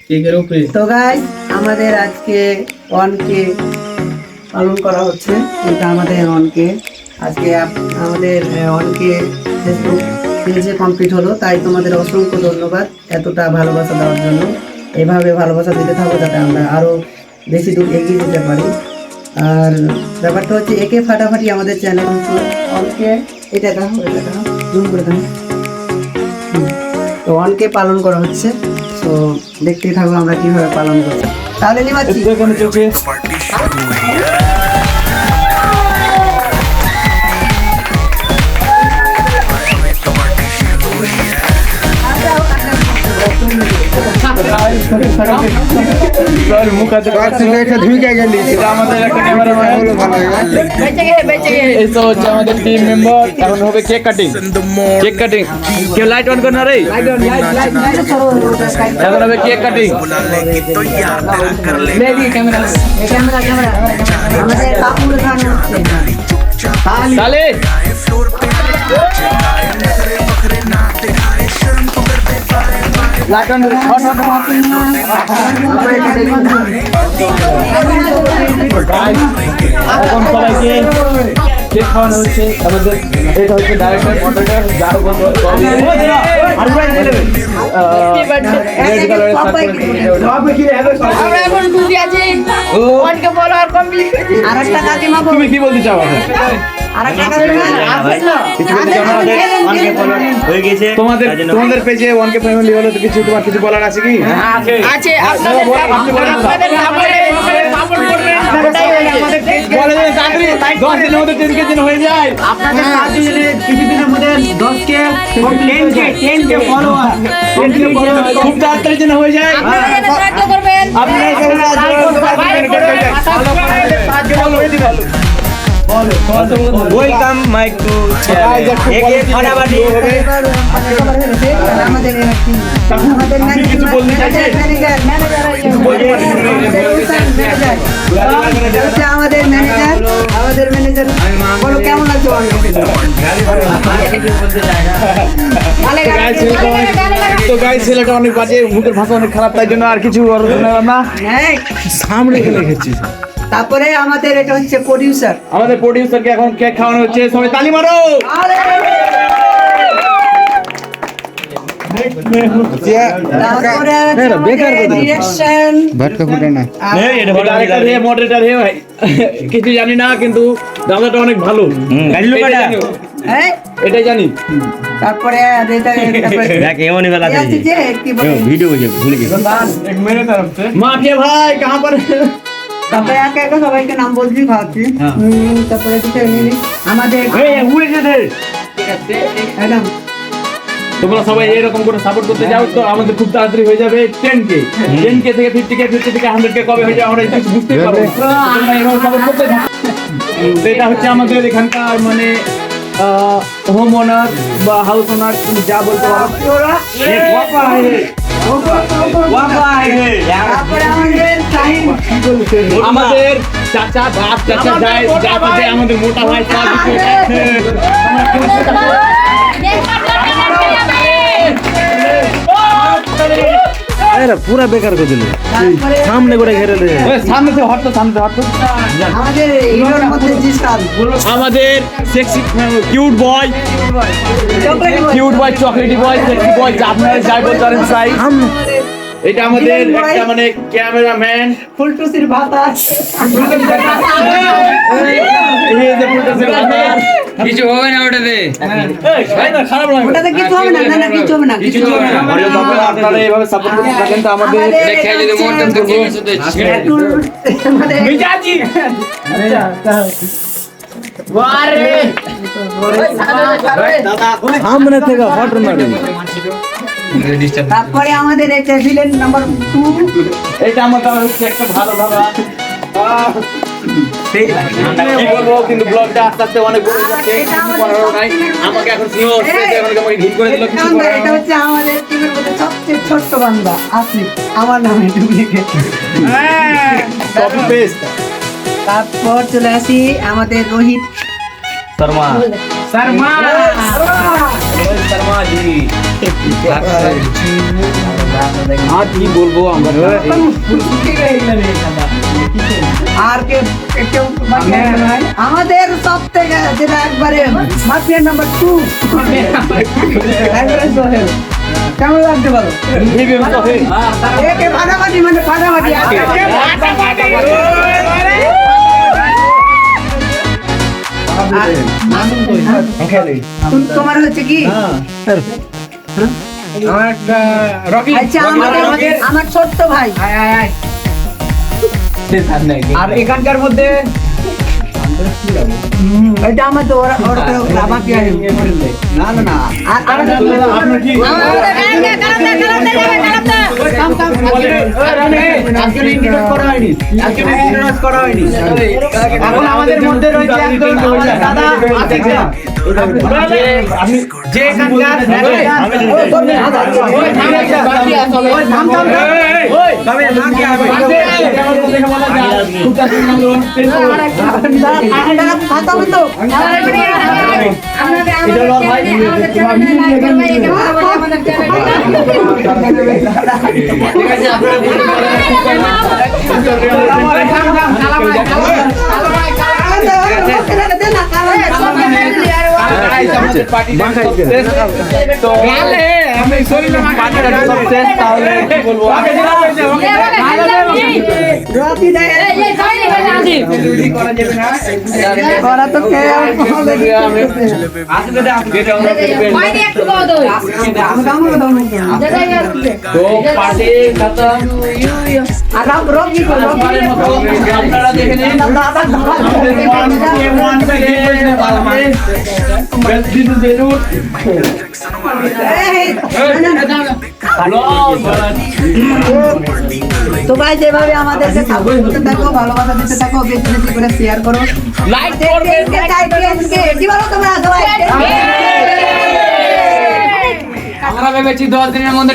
কেকের উপরে। তো গাইস আমাদের আজকে 1K পালন করা হচ্ছে। এটা আমাদের 1K আজকে আমাদের 1K ফেসবুক পেজে কমপ্লিট হলো, তাই তোমাদের অসংখ্য ধন্যবাদ এতটা ভালোবাসা দেওয়ার জন্য। এভাবে ভালোবাসা দিতে থাকো যাতে আমরা আরো বেশি দূর এগিয়ে যেতে পারি। আর ব্যাপারটা হচ্ছে একে ফাটাফাটি আমাদের চ্যানেল 1K এটা দেখো জুম করে দেখো। তো 1K পালন করা হচ্ছে, তো দেখতেই থাকবো আমরা কিভাবে পালন করছি। তাহলে নিমাচ্ছি আমাদের টিম মেম্বার এখন হবে কেক কাটিং। কেউ লাইট অন করনা রে, এখন হবে কেক কাটিং। আমাদের কাপুর খান হচ্ছে তাহলে লাইট অন এখন সবাইকে কেক খাওয়ানো হচ্ছে। আমাদের এটা হচ্ছে ডাইরেক্টর মডারেটর যার আমরা এখন খুশি আছি। 1K ফলোয়ার কমপ্লিট হয়েছে। আরেকটা কাকিমা তুমি কি বলতে চাও? তোমাদের পেজে 1K ফ্যামিলি হলো, তো কিছু তোমার কিছু বলার আছে কি? আছে আপনাদের সাপোর্ট করবেন ওটাই হয়েছে। বলে যে চাকরি 10 দিনের মধ্যে 10K যেন হয়ে যায়। আপনাদের কিছুদিনের মধ্যে 10K 10K ফলোয়ার খুব তাড়াতাড়ি যেন হয়ে যায়। আপনারা যেন সাহায্য করবেন। আপনারা ওয়েলকাম মাই টু একে ফাটাফাটি কিছু বলতে চাইছেন? আমাদের ম্যানেজার বলো কেমন আছো? তো গাইস ছেলেটা অনেক বাজে, মুখের ভাষা অনেক খারাপ, তাই জন্য আর কিছু না সামনে রেখেছি। তারপরে আমাদের এটা হচ্ছে প্রোডিউসার, আমাদের প্রোডিউসারকে এখন কেক খাওয়ানো হচ্ছে। সবাই তালি মারো। তারপরে ডিরেকশন মডারেটর হে ভাই কিছু জানি না, কিন্তু দাদাটা অনেক ভালো, এটাই জানি। তারপরে ভিডিও ভুলে গেছি মাফিয়া ভাই কাহা পর। তারপরে একে একে সবাইকে নাম বলছি খাওয়াচ্ছি। তারপরে আমাদের একদম তোমরা সবাই এরকম করে সাপোর্ট করতে যাও, তো আমাদের খুব তাড়াতাড়ি হয়ে যাবে 10K থেকে 50K 50 থেকে 100K কবে হয়ে যাবে আমরা একটু বুঝতে পারবো। তোমরা এরকম সাপোর্ট করতে থাকো। তো এটা হচ্ছে আমাদের এখানকার মানে হোম ওনার বা হাউস ওনার, তুমি যা বলতে পারো। আমাদের চাচা বাপ চাচা যায় আমাদের মোটা ভাই পুরা বেকার করে দিল সামনে করে ঘেরে সামনে থেকে হটতো আমাদের হিরোর মধ্যে জিসান আমাদের সেক্সি কিউট বয় চকলেটি বয় সেক্সি বয় আপনারা যাই বলতে পারেন তাই। এটা আমাদের একটা মানে ক্যামেরাম্যান ফুলটুসির ভাতা কিছু হবে না ওটাতে, খারাপ লাগে ওটাতে কিছু হবে না, না কিছু হবে না, কিছু হবে না। আপনারা এইভাবে সাপোর্ট করতে থাকেন। তো আমাদের দেখে যদি মরতাম তো কি হতো মিজাজি সামনে থেকে হট মারি। তারপরে আমাদের এটা ভিলেন নাম্বার 2, এটা আমাদের হচ্ছে একটা ভালো দাদা। কি বলবো, কিন্তু ব্লগটা আস্তে আস্তে অনেক বড় হয়ে যাচ্ছে, কিছু করার নাই। আমাকে এখন সিও হচ্ছে, এখন আমাকে ঘির করে দিল, কিছু করার এটা হচ্ছে আমাদের টিমের মধ্যে সবচেয়ে ছোট্ট বান্দা আসিফ, আমার নামে ডুপ্লিকেট কপি পেস্ট। তারপর চলে আসি আমাদের রোহিত শর্মা শর্মা জি আর কি বলবো আমরা আর কেউ বাকি আছে না? আমাদের সব থেকে যেটা একবারে মাফিয়া নাম্বার 2 কেমন লাগছে বলো? একে ফাটাফাটি মানে ফাটাফাটি তোমার হচ্ছে কি আচ্ছা আমার ছোট্ট ভাই আর এখানকার মধ্যে এটা আমার তো ওরা বাকি আছে না না না আর আপনার কি এখন আমাদের মধ্যে রয়েছে একজন দাদা আতিক দা। আপনি যে এখানকার কথা বলতো ওরা তো আপনারা দেখে নিন তো ভাই যেভাবে আমাদেরকে সাপোর্ট করতে থাকো ভালোবাসা দিতে থাকো বেশি বেশি করে শেয়ার করো লাইক করবেন কি বলো তোমরা সবাই আমরা ভেবেছি 10 দিনের মধ্যে